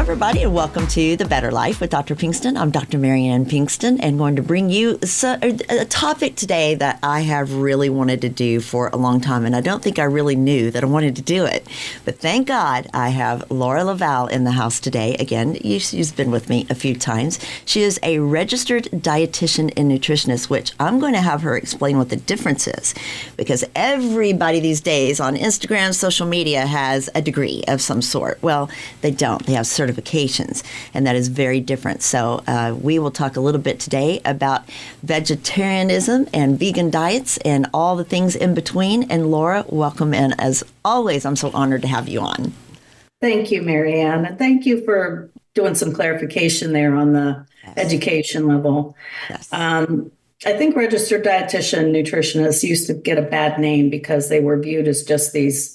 everybody, and welcome to The Better Life with Dr. Pinkston. I'm Dr. Marianne Pinkston, and going to bring you a topic today that I have really wanted to do for a long time, and I don't think I really knew that I wanted to do it. But thank God I have Laura Laval in the house today. Again, she's been with me a few times. She is a registered dietitian and nutritionist, which I'm going to have her explain what the difference is, because everybody these days on Instagram, social media has a degree of some sort. Well, they don't. They have certifications, and that is very different. So we will talk a little bit today about vegetarianism and vegan diets and all the things in between. And Laura, welcome. And as always, I'm so honored to have you on. Thank you, Marianne. And thank you for doing some clarification there on the education level. Yes. I think registered dietitian nutritionists used to get a bad name because they were viewed as just these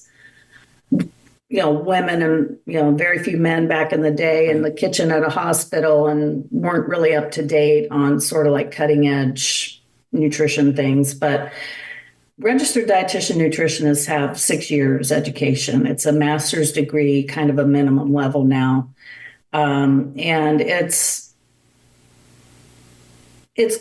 women and, very few men back in the day in the kitchen at a hospital and weren't really up to date on sort of like cutting edge nutrition things. But registered dietitian nutritionists have 6 years education. It's a master's degree, kind of a minimum level now. And it's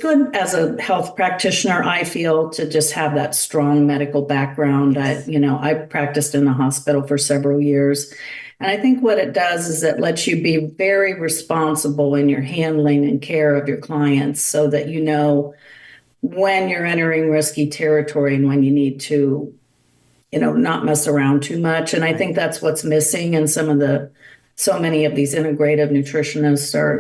good as a health practitioner, I feel, to just have that strong medical background. Yes. I practiced in the hospital for several years. And I think what it does is it lets you be very responsible in your handling and care of your clients so that you know when you're entering risky territory and when you need to, not mess around too much. And I think that's what's missing in so many of these integrative nutritionists are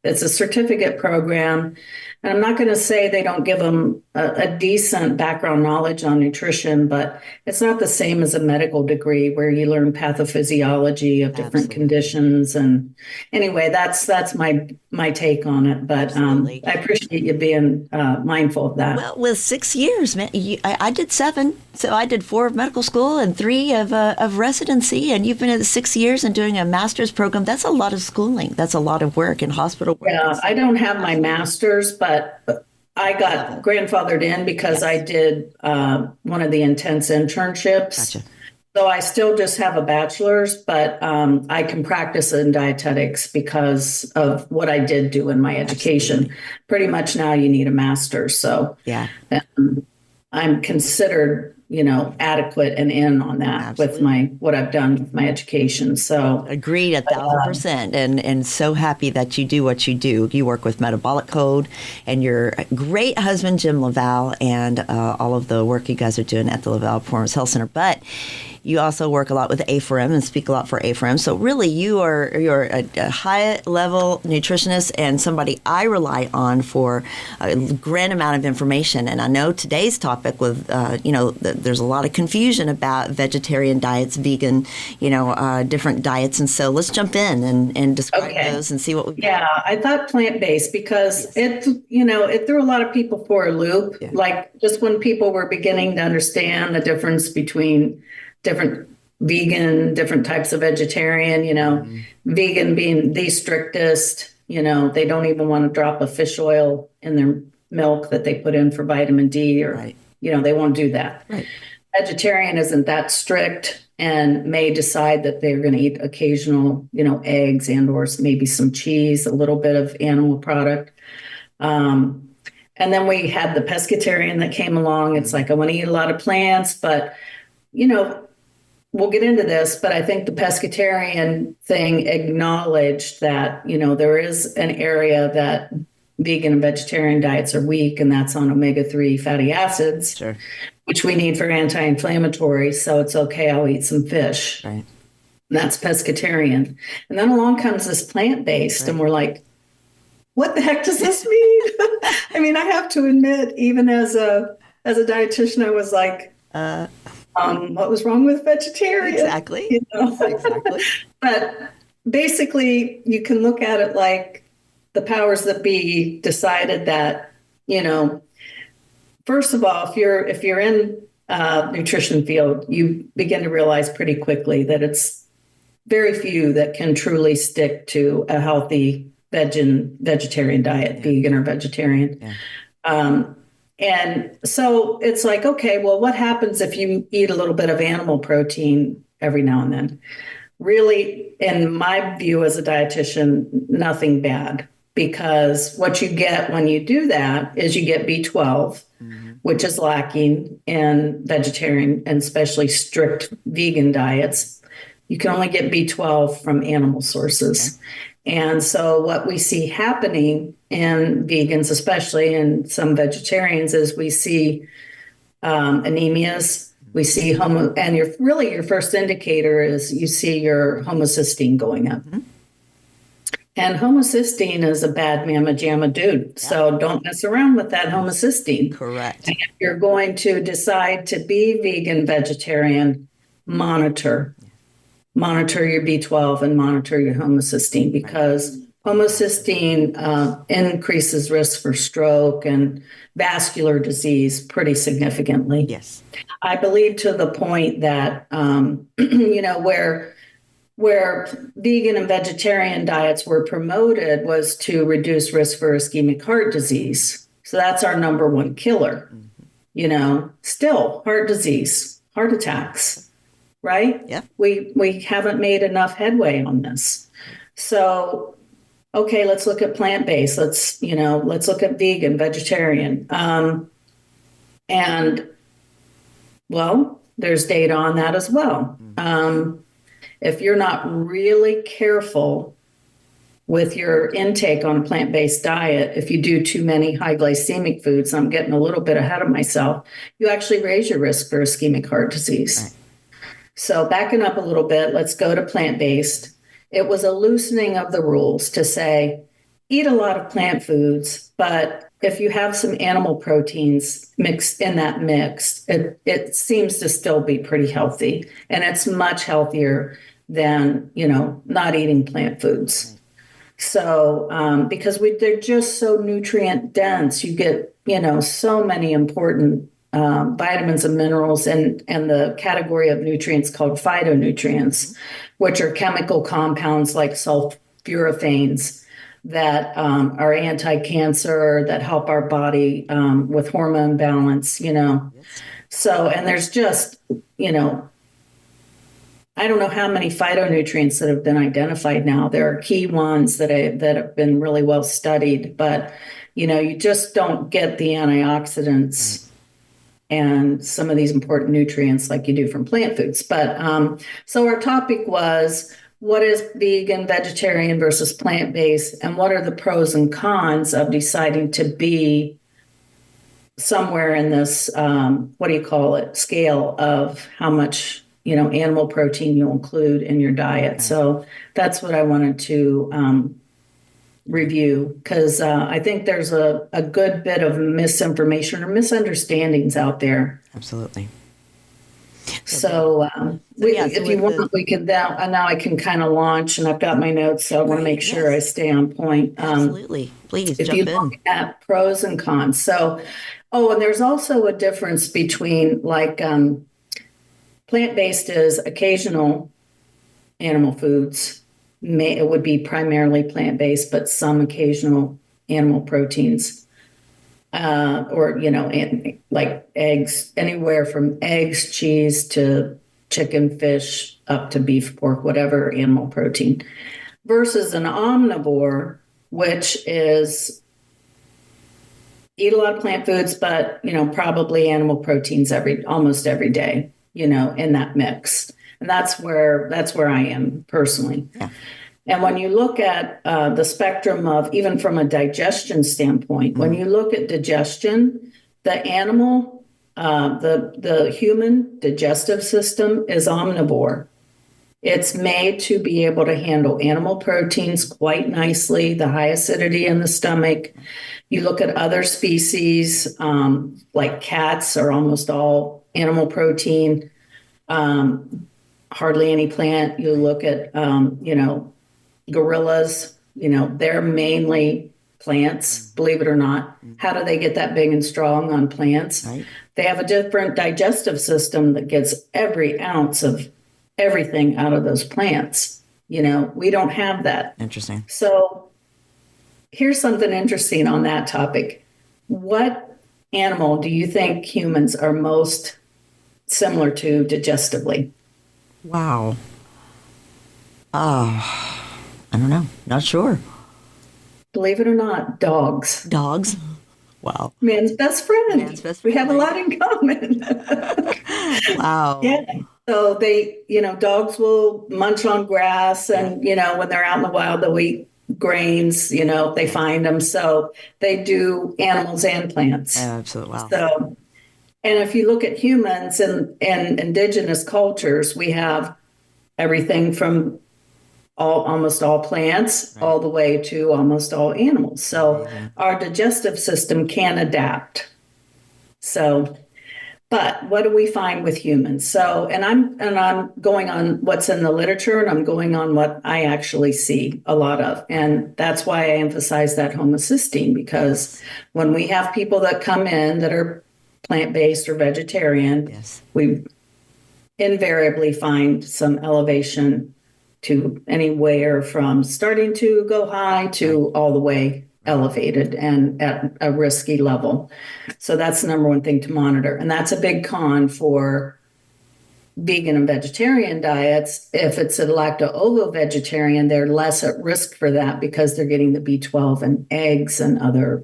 it's a certificate program. And I'm not going to say they don't give them a decent background knowledge on nutrition, but it's not the same as a medical degree where you learn pathophysiology of different conditions. And anyway, that's my take on it. But I appreciate you being mindful of that. Well, with 6 years, man, I did 7. So I did 4 of medical school and 3 of residency. And you've been at 6 years and doing a master's program. That's a lot of schooling. That's a lot of work in hospital work. Yeah, I don't have my master's, but I got grandfathered in because I did one of the intense internships. Gotcha. So I still just have a bachelor's, but I can practice in dietetics because of what I did do in my education. Absolutely. Pretty much now you need a master's. So I'm considered adequate and in on that with what I've done with my education. So agreed 1,000%. And so happy that you do what you do. You work with Metabolic Code and your great husband, Jim Laval, and all of the work you guys are doing at the Laval Performance Health Center. But you also work a lot with A4M and speak a lot for A4M. So really, you're a high-level nutritionist and somebody I rely on for a grand amount of information. And I know today's topic with, there's a lot of confusion about vegetarian diets, vegan, different diets. And so let's jump in and describe those and see what we've got. Yeah, I thought plant-based because it threw a lot of people for a loop. Yeah. Like just when people were beginning to understand the difference between different vegan, different types of vegetarian, vegan being the strictest, they don't even want to drop a fish oil in their milk that they put in for vitamin D or, they won't do that. Right. Vegetarian isn't that strict and may decide that they're going to eat occasional, eggs and or maybe some cheese, a little bit of animal product. And then we had the pescatarian that came along. It's like, I want to eat a lot of plants, but, we'll get into this, but I think the pescatarian thing acknowledged that, there is an area that vegan and vegetarian diets are weak, and that's on omega-3 fatty acids, which we need for anti-inflammatory. So it's okay, I'll eat some fish. Right. And that's pescatarian. And then along comes this plant-based, and we're like, what the heck does this mean? I mean, I have to admit, even as a dietitian, I was like, what was wrong with vegetarian? Exactly. Exactly. But basically, you can look at it like the powers that be decided that, first of all, if you're in nutrition field, you begin to realize pretty quickly that it's very few that can truly stick to a healthy vegetarian diet, vegan or vegetarian. Yeah. And so it's like, okay, well, what happens if you eat a little bit of animal protein every now and then? really, in my view as a dietitian, nothing bad. Because what you get when you do that is you get B12, which is lacking in vegetarian and especially strict vegan diets. You can only get B12 from animal sources. And so what we see happening in vegans, especially in some vegetarians, is we see anemias. We see and your first indicator is you see your homocysteine going up. And homocysteine is a bad mamma jamma dude. So don't mess around with that homocysteine. Correct. And if you're going to decide to be vegan, vegetarian, monitor your B12 and monitor your homocysteine, because homocysteine increases risk for stroke and vascular disease pretty significantly. Yes. I believe to the point that, where vegan and vegetarian diets were promoted was to reduce risk for ischemic heart disease. So that's our number one killer. Still heart disease, heart attacks, right? Yeah. We haven't made enough headway on this. So, okay, let's look at plant-based. Let's look at vegan, vegetarian. And well, there's data on that as well. If you're not really careful with your intake on a plant-based diet, if you do too many high glycemic foods, I'm getting a little bit ahead of myself, you actually raise your risk for ischemic heart disease. Right. So backing up a little bit, let's go to plant-based. It was a loosening of the rules to say, eat a lot of plant foods, but if you have some animal proteins mixed in that mix, it seems to still be pretty healthy. And it's much healthier than, not eating plant foods. So, because they're just so nutrient dense, you get, so many important vitamins and minerals and the category of nutrients called phytonutrients, which are chemical compounds like sulforaphanes that are anti-cancer, that help our body with hormone balance, Yes. So, and there's just, I don't know how many phytonutrients that have been identified now. There are key ones that have been really well studied, but, you just don't get the antioxidants and some of these important nutrients like you do from plant foods. But so our topic was, what is vegan, vegetarian versus plant-based, and what are the pros and cons of deciding to be somewhere in this, scale of how much, animal protein you'll include in your diet. Okay. So that's what I wanted to review, because I think there's a good bit of misinformation or misunderstandings out there. Absolutely. So, if you want, we can now I can kind of launch, and I've got my notes, so I want to make sure I stay on point. Absolutely. Please if jump you in. Look at pros and cons. So, and there's also a difference between plant-based is occasional animal foods. It would be primarily plant-based, but some occasional animal proteins. Like eggs, anywhere from eggs, cheese to chicken, fish, up to beef, pork, whatever animal protein, versus an omnivore, which is eat a lot of plant foods, but, probably animal proteins almost every day, in that mix. And that's where I am personally. Yeah. And when you look at the spectrum of, even from a digestion standpoint, when you look at digestion, the animal, the human digestive system is omnivore. It's made to be able to handle animal proteins quite nicely, the high acidity in the stomach. You look at other species, like cats are almost all animal protein, hardly any plant. You look at, gorillas, they're mainly plants, believe it or not. How do they get that big and strong on plants? Right. They have a different digestive system that gets every ounce of everything out of those plants. We don't have that. Interesting. So here's something interesting on that topic. What animal do you think humans are most similar to digestively? Wow. Oh, I don't know. Not sure. Believe it or not, dogs. Dogs. Wow. Man's best friend. Man's best We friend. have a lot in common. Wow. Yeah. So they, dogs will munch on grass and, when they're out in the wild, they'll eat grains, if they find them. So they do animals and plants. Absolutely. Wow. So, and if you look at humans and indigenous cultures, we have everything from almost all plants all the way to almost all animals. So our digestive system can adapt. So, but what do we find with humans? So, and I'm going on what's in the literature, and I'm going on what I actually see a lot of. And that's why I emphasize that homocysteine, because when we have people that come in that are plant-based or vegetarian, we invariably find some elevation to anywhere from starting to go high to all the way elevated and at a risky level. So that's the number one thing to monitor. And that's a big con for vegan and vegetarian diets. If it's a lacto-ovo vegetarian, they're less at risk for that because they're getting the B12 and eggs and other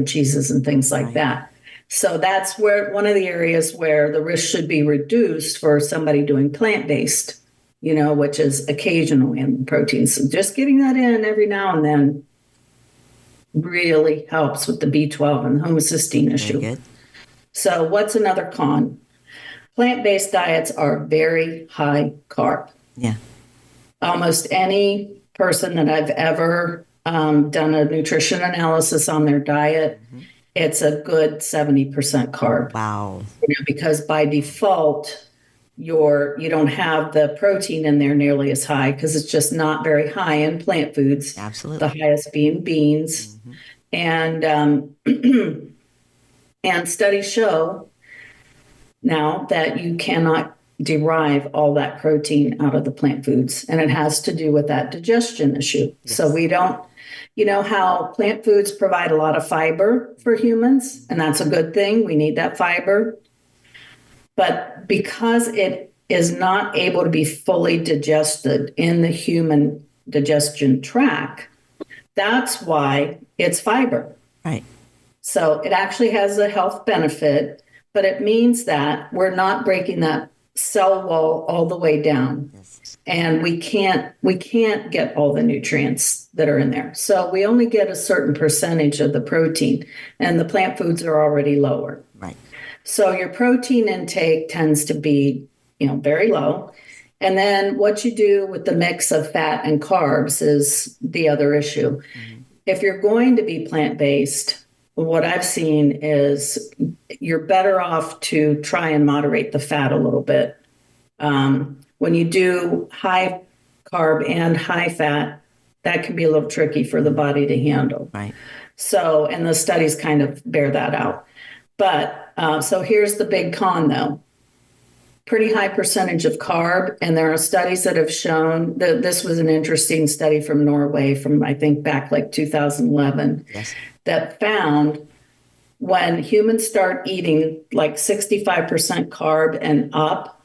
cheeses and things like that. So that's where one of the areas where the risk should be reduced for somebody doing plant-based, which is occasional animal protein. So just getting that in every now and then really helps with the B12 and the homocysteine issue. Good. So what's another con? Plant-based diets are very high carb. Yeah. Almost any person that I've ever done a nutrition analysis on their diet, it's a good 70% carb. Wow. Because by default, you don't have the protein in there nearly as high because it's just not very high in plant foods. Absolutely. The highest being beans. And and studies show now that you cannot derive all that protein out of the plant foods, and it has to do with that digestion issue. So we don't, how plant foods provide a lot of fiber for humans, and that's a good thing. We need that fiber. But because it is not able to be fully digested in the human digestion tract, that's why it's fiber. Right. So it actually has a health benefit, but it means that we're not breaking that cell wall all the way down. And we can't get all the nutrients that are in there. So we only get a certain percentage of the protein, and the plant foods are already lower. Right. So your protein intake tends to be, very low. And then what you do with the mix of fat and carbs is the other issue. If you're going to be plant-based, what I've seen is you're better off to try and moderate the fat a little bit. When you do high carb and high fat, that can be a little tricky for the body to handle. Right. So, and the studies kind of bear that out. But so here's the big con, though. Pretty high percentage of carb, and there are studies that have shown that this was an interesting study from Norway from, I think, back like 2011, that found when humans start eating like 65% carb and up,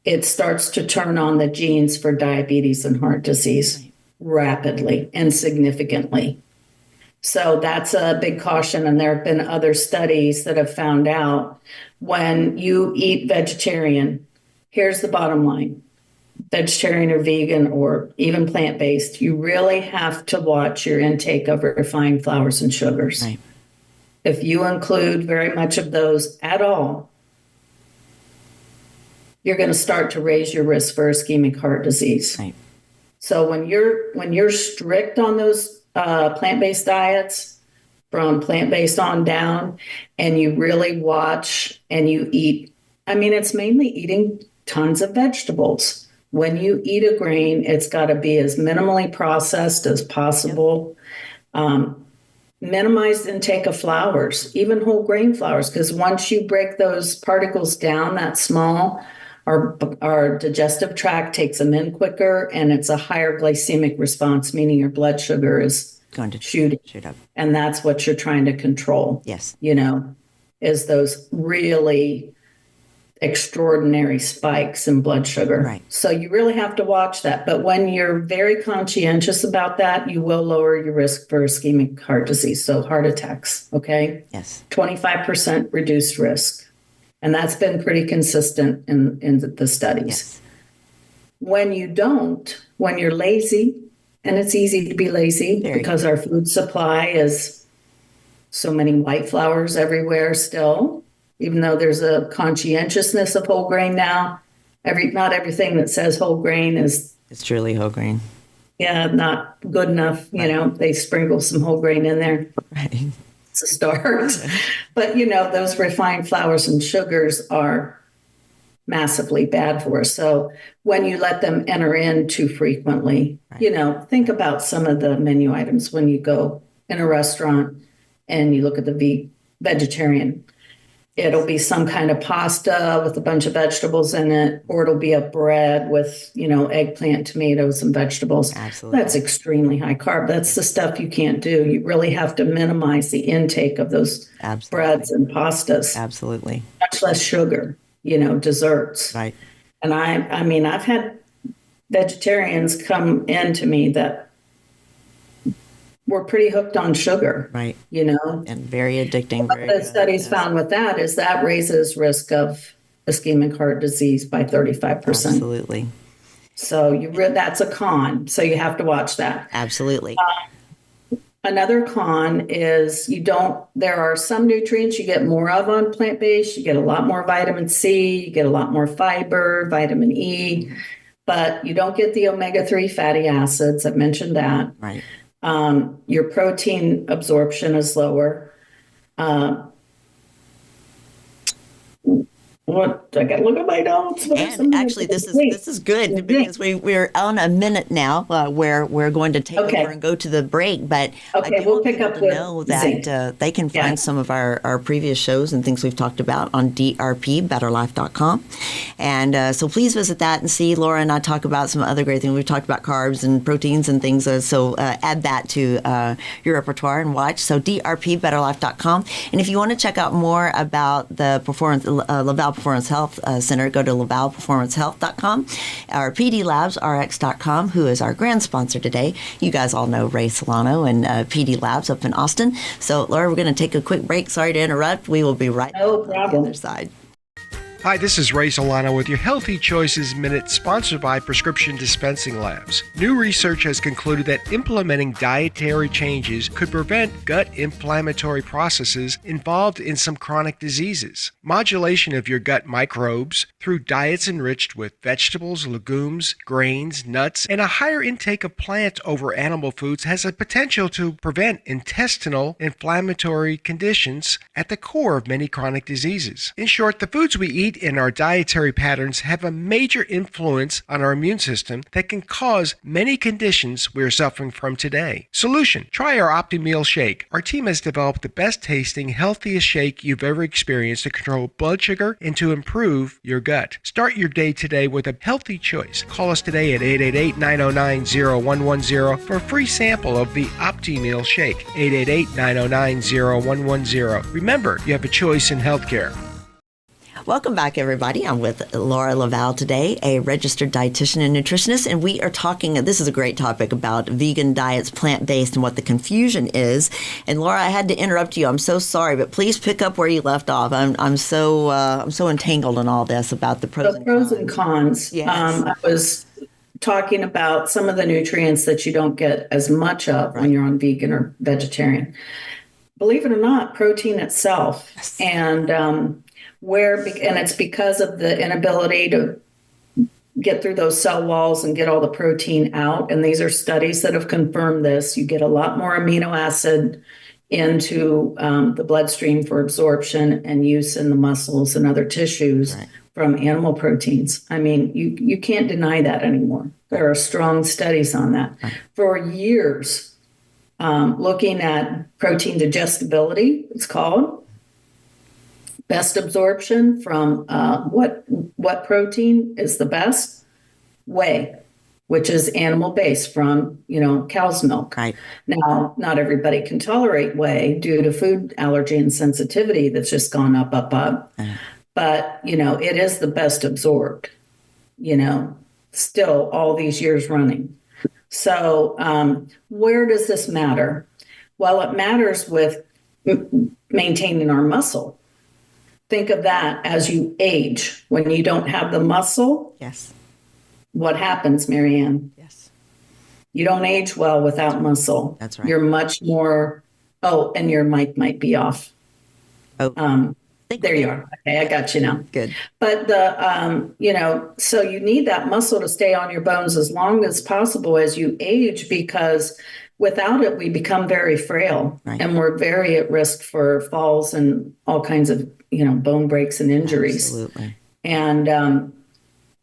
it starts to turn on the genes for diabetes and heart disease rapidly and significantly. So that's a big caution. And there have been other studies that have found out when you eat vegetarian, here's the bottom line. Vegetarian or vegan or even plant-based, you really have to watch your intake of refined flours and sugars. Right. If you include very much of those at all, you're going to start to raise your risk for ischemic heart disease. Right. So when you're strict on those plant-based diets, from plant-based on down, and you really watch and you eat, it's mainly eating tons of vegetables. When you eat a grain, it's got to be as minimally processed as possible. Minimize the intake of flours, even whole grain flours, because once you break those particles down that small, our digestive tract takes them in quicker, and it's a higher glycemic response, meaning your blood sugar is going to shoot up. And that's what you're trying to control. Yes. Is those really extraordinary spikes in blood sugar. Right. So you really have to watch that. But when you're very conscientious about that, you will lower your risk for ischemic heart disease, so heart attacks, okay? Yes. 25% reduced risk. And that's been pretty consistent in the studies. Yes. When you don't, when you're lazy, and it's easy to be lazy because our food supply is so many white flours everywhere still, even though there's a conscientiousness of whole grain now. Not everything that says whole grain is it's truly whole grain. Yeah, not good enough. Right. They sprinkle some whole grain in there. Right. It's a start. But those refined flours and sugars are massively bad for us. So when you let them enter in too frequently, think about some of the menu items when you go in a restaurant and you look at the vegetarian. It'll be some kind of pasta with a bunch of vegetables in it, or it'll be a bread with, eggplant, tomatoes, and vegetables. Absolutely. That's extremely high carb. That's the stuff you can't do. You really have to minimize the intake of those breads and pastas. Absolutely. Much less sugar, desserts. Right. And I've had vegetarians come in to me that were pretty hooked on sugar. Right. And very addicting. What the studies found with that is that raises risk of ischemic heart disease by 35%. Absolutely. So that's a con. So you have to watch that. Absolutely. Another con is there are some nutrients you get more of on plant-based. You get a lot more vitamin C, you get a lot more fiber, vitamin E, but you don't get the omega-3 fatty acids. I've mentioned that. Right. Your protein absorption is lower. What I got to look at my notes. And actually, this is good because we're on a minute now where we're going to take over and go to the break. But I do want people to know that they can find some of our previous shows and things we've talked about on drpbetterlife.com. And so please visit that and see Laura and I talk about some other great things. We've talked about carbs and proteins and things. So add that to your repertoire and watch. So drpbetterlife.com. And if you want to check out more about the Laval Performance Health Center, go to lavalperformancehealth.com, or pdlabsrx.com, who is our grand sponsor today. You guys all know Ray Solano and PD Labs up in Austin. So, Laura, we're going to take a quick break. Sorry to interrupt. We will be right back on the other side. Hi, this is Ray Solano with your Healthy Choices Minute, sponsored by Prescription Dispensing Labs. New research has concluded that implementing dietary changes could prevent gut inflammatory processes involved in some chronic diseases. Modulation of your gut microbes through diets enriched with vegetables, legumes, grains, nuts, and a higher intake of plant over animal foods has a potential to prevent intestinal inflammatory conditions at the core of many chronic diseases. In short, the foods we eat in our dietary patterns have a major influence on our immune system that can cause many conditions we are suffering from today. Solution: try our OptiMeal shake. Our team has developed the best tasting, healthiest shake you've ever experienced to control blood sugar and to improve your gut. Start your day today with a healthy choice. Call us today at 888-909-0110 for a free sample of the OptiMeal shake. 888-909-0110. Remember, you have a choice in healthcare. Welcome back, everybody. I'm with Laura Laval today, a registered dietitian and nutritionist, and we are talking, this is a great topic, about vegan diets, plant-based, and what the confusion is. And Laura, I had to interrupt you. I'm so sorry, but please pick up where you left off. I'm so entangled in all this about the pros and cons. Yes. I was talking about some of the nutrients that you don't get as much of when you're on vegan or vegetarian. Believe it or not, protein itself. Yes. And it's because of the inability to get through those cell walls and get all the protein out. And these are studies that have confirmed this. You get a lot more amino acid into the bloodstream for absorption and use in the muscles and other tissues from animal proteins. I mean, you can't deny that anymore. There are strong studies on that. For years, looking at protein digestibility, it's called. Best absorption from what protein is the best? Whey, which is animal-based from, cow's milk. Right. Now, not everybody can tolerate whey due to food allergy and sensitivity that's just gone up. but, it is the best absorbed, still all these years running. So, where does this matter? Well, it matters with maintaining our muscle. Think of that as you age. When you don't have the muscle, Yes. what happens, Marianne? Yes. You don't age well without muscle. That's right. You're much more, and your mic might be off. Oh, There you are. Okay, I got you now. Good. But so you need that muscle to stay on your bones as long as possible as you age, because without it, we become very frail, Right. and we're very at risk for falls and all kinds of, bone breaks and injuries. Absolutely. And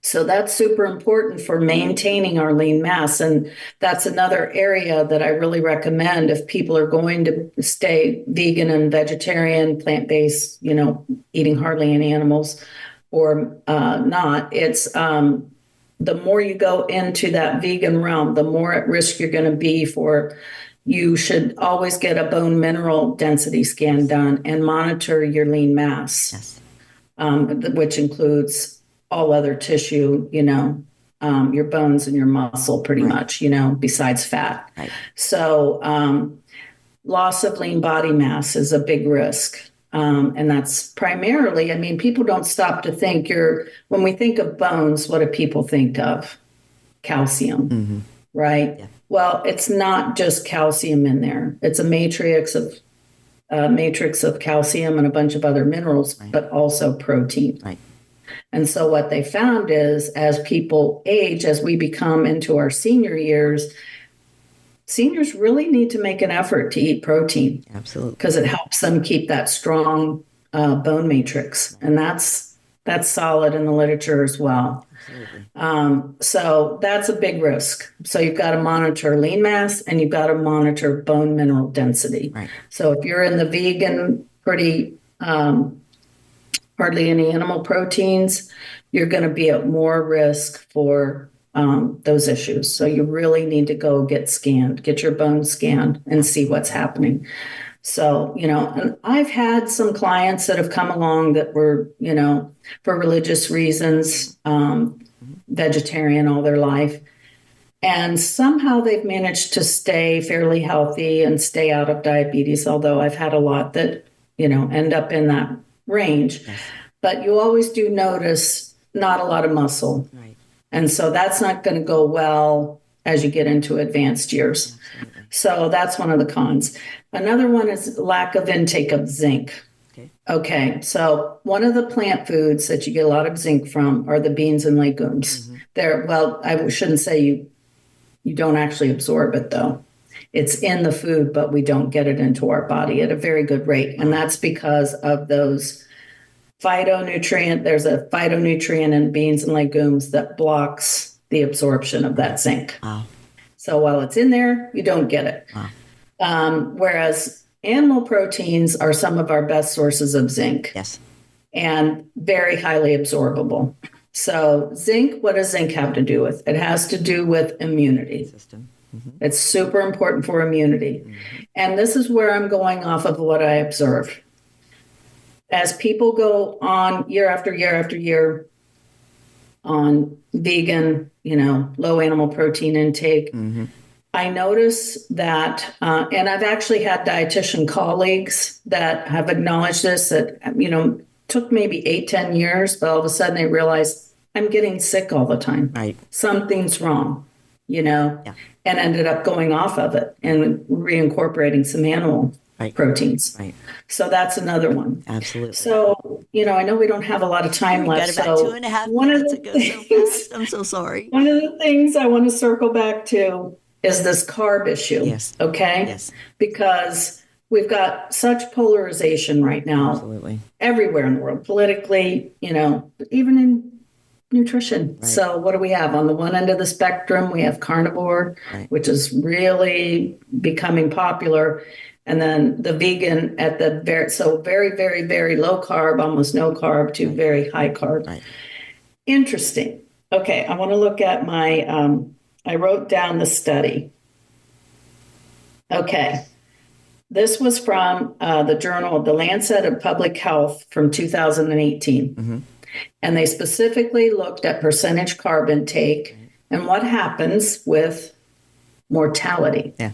so that's super important for maintaining our lean mass. And that's another area that I really recommend if people are going to stay vegan and vegetarian, plant-based, eating hardly any animals or not. It's the more you go into that vegan realm, the more at risk you're going to be for. You should always get a bone mineral density scan done and monitor your lean mass, Yes. which includes all other tissue, your bones and your muscle pretty Right. much, besides fat. Right. So loss of lean body mass is a big risk. And that's primarily, people don't stop to think when we think of bones, what do people think of? Calcium, right? Yeah. Well, it's not just calcium in there. It's a matrix of calcium and a bunch of other minerals, Right. but also protein. Right. And so what they found is as people age, as we become into our senior years, seniors really need to make an effort to eat protein Absolutely. because it helps them keep that strong bone matrix. And that's solid in the literature as well. Absolutely. So that's a big risk. So you've got to monitor lean mass and you've got to monitor bone mineral density. Right. So if you're in the vegan, pretty hardly any animal proteins, you're going to be at more risk for those issues. So you really need to go get your bones scanned and see what's happening. So, and I've had some clients that have come along that were, for religious reasons, vegetarian all their life. And somehow they've managed to stay fairly healthy and stay out of diabetes, although I've had a lot that, end up in that range. Yes. But you always do notice not a lot of muscle. Right. And so that's not going to go well as you get into advanced years. Absolutely. So that's one of the cons. Another one is lack of intake of zinc. Okay, so one of the plant foods that you get a lot of zinc from are the beans and legumes. I shouldn't say you don't actually absorb it though. It's in the food, but we don't get it into our body at a very good rate. And that's because of those phytonutrient. There's a phytonutrient in beans and legumes that blocks the absorption of that zinc. Wow. So while it's in there, you don't get it. Wow. Whereas animal proteins are some of our best sources of zinc. Yes. And very highly absorbable. So zinc, what does zinc have to do with? It has to do with immunity. System. It's super important for immunity. And this is where I'm going off of what I observe. As people go on year after year after year on vegan, low animal protein intake, I notice that, and I've actually had dietitian colleagues that have acknowledged this, that, took maybe 8-10 years, but all of a sudden they realized I'm getting sick all the time. Right. Something's wrong, and ended up going off of it and reincorporating some animal proteins. Right. So that's another one. Absolutely. So, I know we don't have a lot of time left. Got about so 2.5 one of minutes the to go things, so fast. I'm so sorry. one of the things I want to circle back to is this carb issue. Yes. Okay. Yes. Because we've got such polarization right now. Absolutely. Everywhere in the world, politically, even in nutrition. Right. So what do we have? On the one end of the spectrum, we have carnivore, which is really becoming popular. And then the vegan at the very, very, very low carb, almost no carb, to very high carb. Right. Interesting. Okay, I want to look at my, I wrote down the study. Okay. This was from the journal, The Lancet of Public Health from 2018. Mm-hmm. And they specifically looked at percentage carb intake and what happens with mortality. Yeah.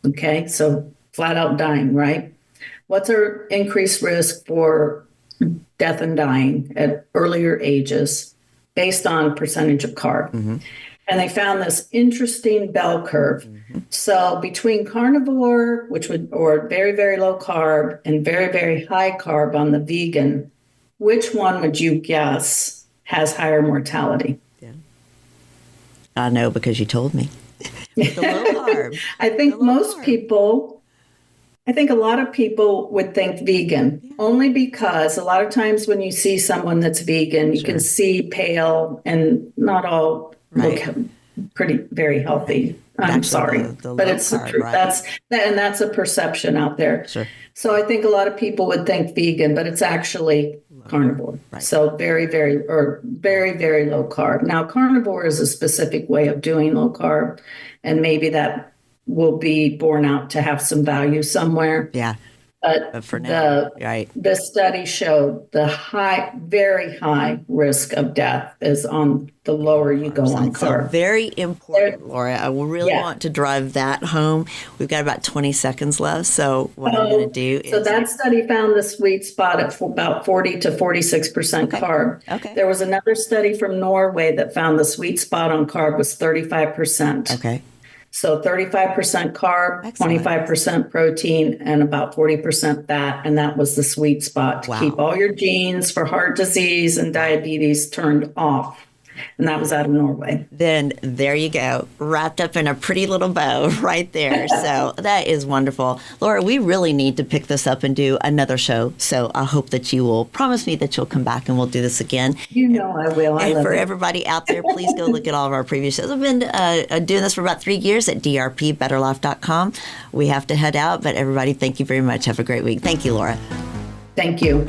Okay, so flat out dying, right? What's our increased risk for death and dying at earlier ages based on percentage of carb? Mm-hmm. And they found this interesting bell curve. Mm-hmm. So between carnivore, or very, very low carb, and very, very high carb on the vegan, which one would you guess has higher mortality? Yeah. I know because you told me. The low carb. I think a lot of people would think vegan, only because a lot of times when you see someone that's vegan, you can see pale and not all look very healthy. I'm sorry, but it's the truth. Right? That's a perception out there. Sure. So I think a lot of people would think vegan, but it's actually carnivore. Right. So very, very low carb. Now, carnivore is a specific way of doing low carb, and maybe that will be borne out to have some value somewhere. Yeah. But for now, the study showed the very high risk of death is on the lower you go on carb. So very important, Laura. I will really want to drive that home. We've got about 20 seconds left. So what I'm going to do is... So that study found the sweet spot at about 40 to 46% carb. Okay. There was another study from Norway that found the sweet spot on carb was 35%. Okay. So 35% carb, excellent. 25% protein, and about 40% fat. And that was the sweet spot to keep all your genes for heart disease and diabetes turned off. And that was out of Norway. Then there you go, wrapped up in a pretty little bow right there. So that is wonderful. Laura, we really need to pick this up and do another show. So I hope that you will promise me that you'll come back and we'll do this again. You know I will. And for everybody out there, please go look at all of our previous shows. I've been doing this for about 3 years at drpbetterlife.com. We have to head out, but everybody, thank you very much. Have a great week. Thank you, Laura. Thank you.